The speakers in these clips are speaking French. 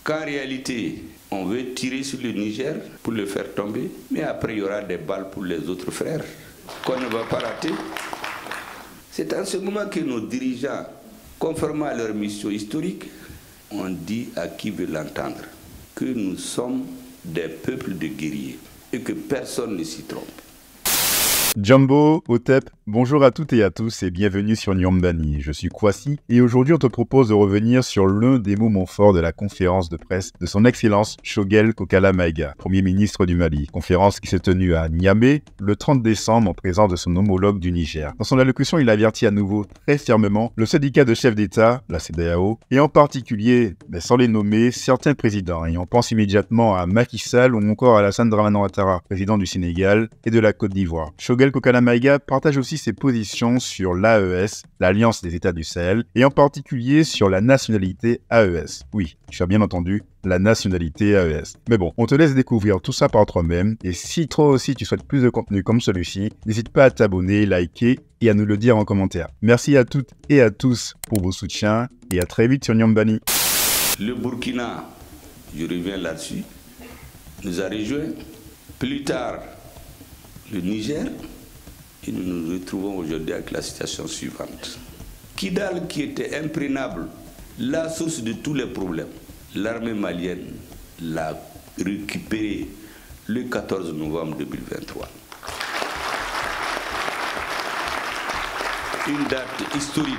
qu'en réalité, on veut tirer sur le Niger pour le faire tomber, mais après il y aura des balles pour les autres frères qu'on ne va pas rater. C'est en ce moment que nos dirigeants, conformément à leur mission historique, ont dit à qui veut l'entendre que nous sommes des peuples de guerriers et que personne ne s'y trompe. Jambo, Otep, bonjour à toutes et à tous et bienvenue sur Nyambani. Je suis Kwasi et aujourd'hui on te propose de revenir sur l'un des moments forts de la conférence de presse de son Excellence Choguel Kokala Maïga, Premier ministre du Mali. Conférence qui s'est tenue à Niamey le 30 décembre en présence de son homologue du Niger. Dans son allocution, il avertit à nouveau très fermement le syndicat de chefs d'État, la CEDEAO, et en particulier, mais sans les nommer, certains présidents. Et on pense immédiatement à Macky Sall ou encore à Alassane Dramane Ouattara, président du Sénégal et de la Côte d'Ivoire. Choguel Kokala Maïga partage aussi ses positions sur l'AES, l'Alliance des États du Sahel, et en particulier sur la nationalité AES. Oui, tu as bien entendu, la nationalité AES. Mais bon, on te laisse découvrir tout ça par toi-même, et si toi aussi tu souhaites plus de contenu comme celui-ci, n'hésite pas à t'abonner, liker et à nous le dire en commentaire. Merci à toutes et à tous pour vos soutiens, et à très vite sur Nyambani. Le Burkina, je reviens là-dessus, nous a rejoints. Plus tard, le Niger. Et nous nous retrouvons aujourd'hui avec la situation suivante. Kidal, qui était imprenable, la source de tous les problèmes, l'armée malienne l'a récupéré le 14 novembre 2023. Une date historique.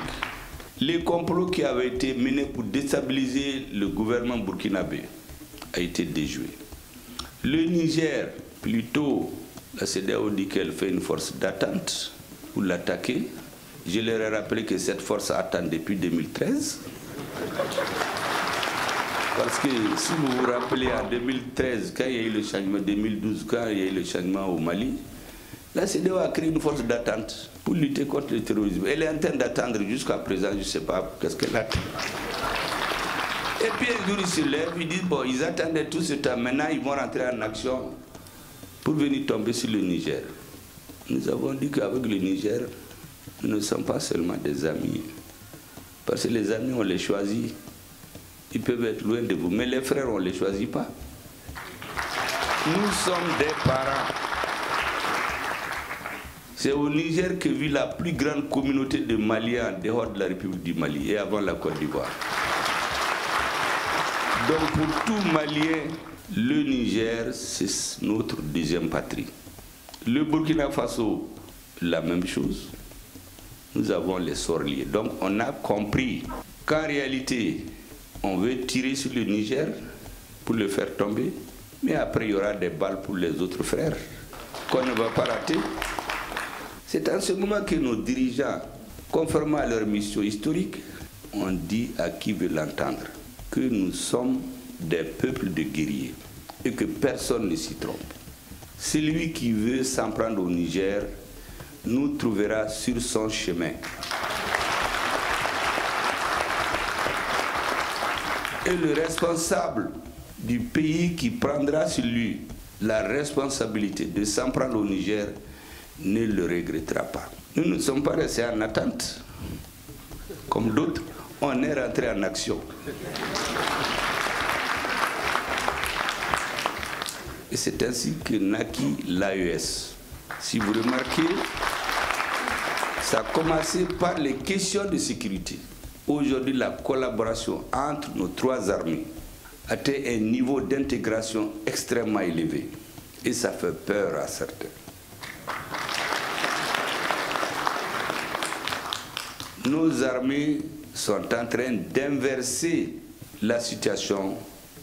Les complots qui avaient été menés pour déstabiliser le gouvernement burkinabé a été déjoué. Le Niger, plutôt, la CEDEAO dit qu'elle fait une force d'attente pour l'attaquer. Je leur ai rappelé que cette force attend depuis 2013. Parce que si vous vous rappelez, en 2013, quand il y a eu le changement, 2012, quand il y a eu le changement au Mali, la CEDEAO a créé une force d'attente pour lutter contre le terrorisme. Elle est en train d'attendre jusqu'à présent, je ne sais pas qu'est-ce qu'elle attend. Et puis un jour, ils se lèvent, ils disent, bon, ils attendaient tout ce temps, maintenant ils vont rentrer en action pour venir tomber sur le Niger. Nous avons dit qu'avec le Niger, nous ne sommes pas seulement des amis. Parce que les amis, on les choisit. Ils peuvent être loin de vous, mais les frères, on ne les choisit pas. Nous sommes des parents. C'est au Niger que vit la plus grande communauté de Maliens en dehors de la République du Mali et avant la Côte d'Ivoire. Donc pour tout Malien, le Niger, c'est notre deuxième patrie. Le Burkina Faso, la même chose. Nous avons les sorts liés. Donc on a compris qu'en réalité, on veut tirer sur le Niger pour le faire tomber, mais après il y aura des balles pour les autres frères qu'on ne va pas rater. C'est en ce moment que nos dirigeants, conformément à leur mission historique, ont dit à qui veut l'entendre que nous sommes des peuples de guerriers et que personne ne s'y trompe. Celui qui veut s'en prendre au Niger nous trouvera sur son chemin. Et le responsable du pays qui prendra sur lui la responsabilité de s'en prendre au Niger ne le regrettera pas. Nous ne sommes pas restés en attente. Comme d'autres, on est rentré en action. Et c'est ainsi que naquit l'AES. Si vous remarquez, ça a commencé par les questions de sécurité. Aujourd'hui, la collaboration entre nos trois armées atteint un niveau d'intégration extrêmement élevé. Et ça fait peur à certains. Nos armées sont en train d'inverser la situation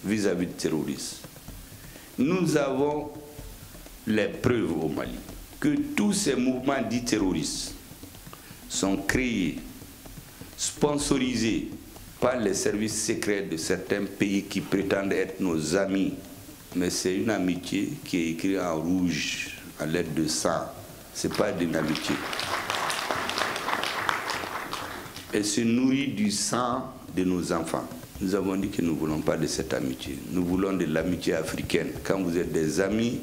vis-à-vis du terrorisme. Nous avons les preuves au Mali que tous ces mouvements dits terroristes sont créés, sponsorisés par les services secrets de certains pays qui prétendent être nos amis. Mais c'est une amitié qui est écrite en rouge, à l'aide de sang. Ce n'est pas une amitié. Elle se nourrit du sang de nos enfants. Nous avons dit que nous ne voulons pas de cette amitié. Nous voulons de l'amitié africaine. Quand vous êtes des amis,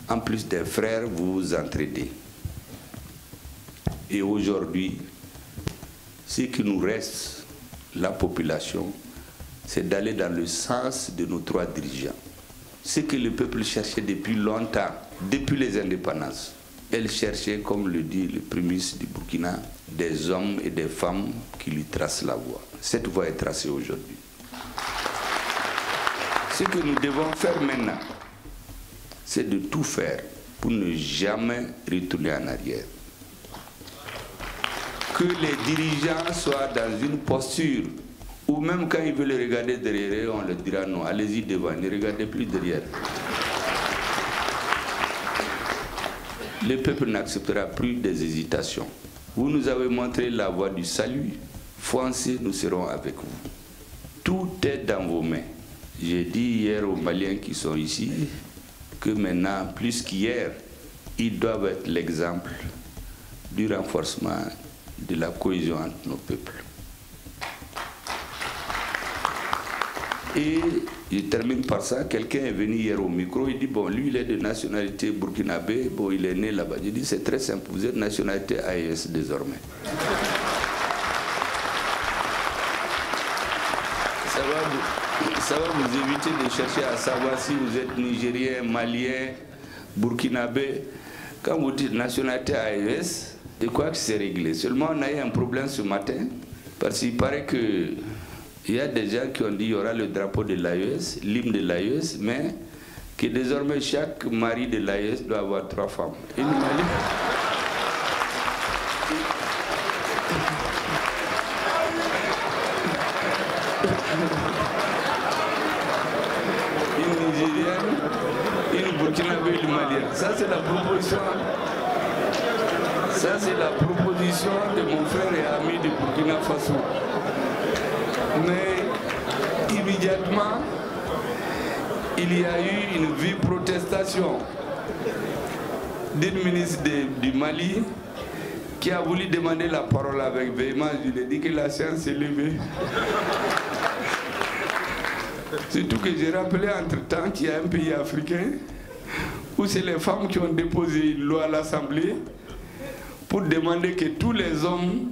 en plus des frères, vous vous entraidez. Et aujourd'hui, ce qui nous reste, la population, c'est d'aller dans le sens de nos trois dirigeants. Ce que le peuple cherchait depuis longtemps, depuis les indépendances. Elle cherchait, comme le dit le Premier ministre du Burkina, des hommes et des femmes qui lui tracent la voie. Cette voie est tracée aujourd'hui. Ce que nous devons faire maintenant, c'est de tout faire pour ne jamais retourner en arrière. Que les dirigeants soient dans une posture où même quand ils veulent regarder derrière, on leur dira non, allez-y devant, ne regardez plus derrière. Le peuple n'acceptera plus des hésitations. Vous nous avez montré la voie du salut. Foncez, nous serons avec vous. Tout est dans vos mains. J'ai dit hier aux Maliens qui sont ici que maintenant, plus qu'hier, ils doivent être l'exemple du renforcement de la cohésion entre nos peuples. Et je termine par ça. Quelqu'un est venu hier au micro, il dit, bon, lui, il est de nationalité burkinabé, bon, il est né là-bas. Je dis, c'est très simple, vous êtes nationalité AES désormais. Ça va vous éviter de chercher à savoir si vous êtes nigérien, malien, burkinabé. Quand vous dites nationalité AES, je crois que c'est réglé. Seulement, on a eu un problème ce matin, parce qu'il paraît que il y a des gens qui ont dit qu'il y aura le drapeau de l'AES, l'hymne de l'AES, mais que désormais chaque mari de l'AES doit avoir 3 femmes. Une Nigérienne, une Burkinabé et une Malienne. Ça c'est la proposition. Ça c'est la proposition de mon frère et ami de Burkina Faso. Mais immédiatement, il y a eu une vive protestation d'une ministre du Mali qui a voulu demander la parole avec véhémence. Je lui ai dit que la séance est levée. Surtout que j'ai rappelé entre-temps qu'il y a un pays africain où c'est les femmes qui ont déposé une loi à l'Assemblée pour demander que tous les hommes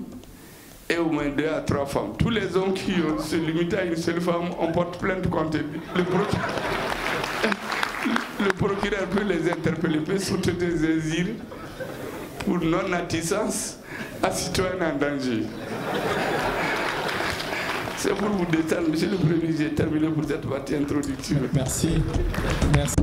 aient au moins 2 à 3 femmes. Tous les hommes qui se limitent à une seule femme, on porte plainte contre le procureur peut les interpeller, peut sauter des asiles pour non-attissance à citoyen en danger. C'est pour vous détendre, monsieur le Premier ministre, j'ai terminé pour cette partie introductive. Merci. Merci.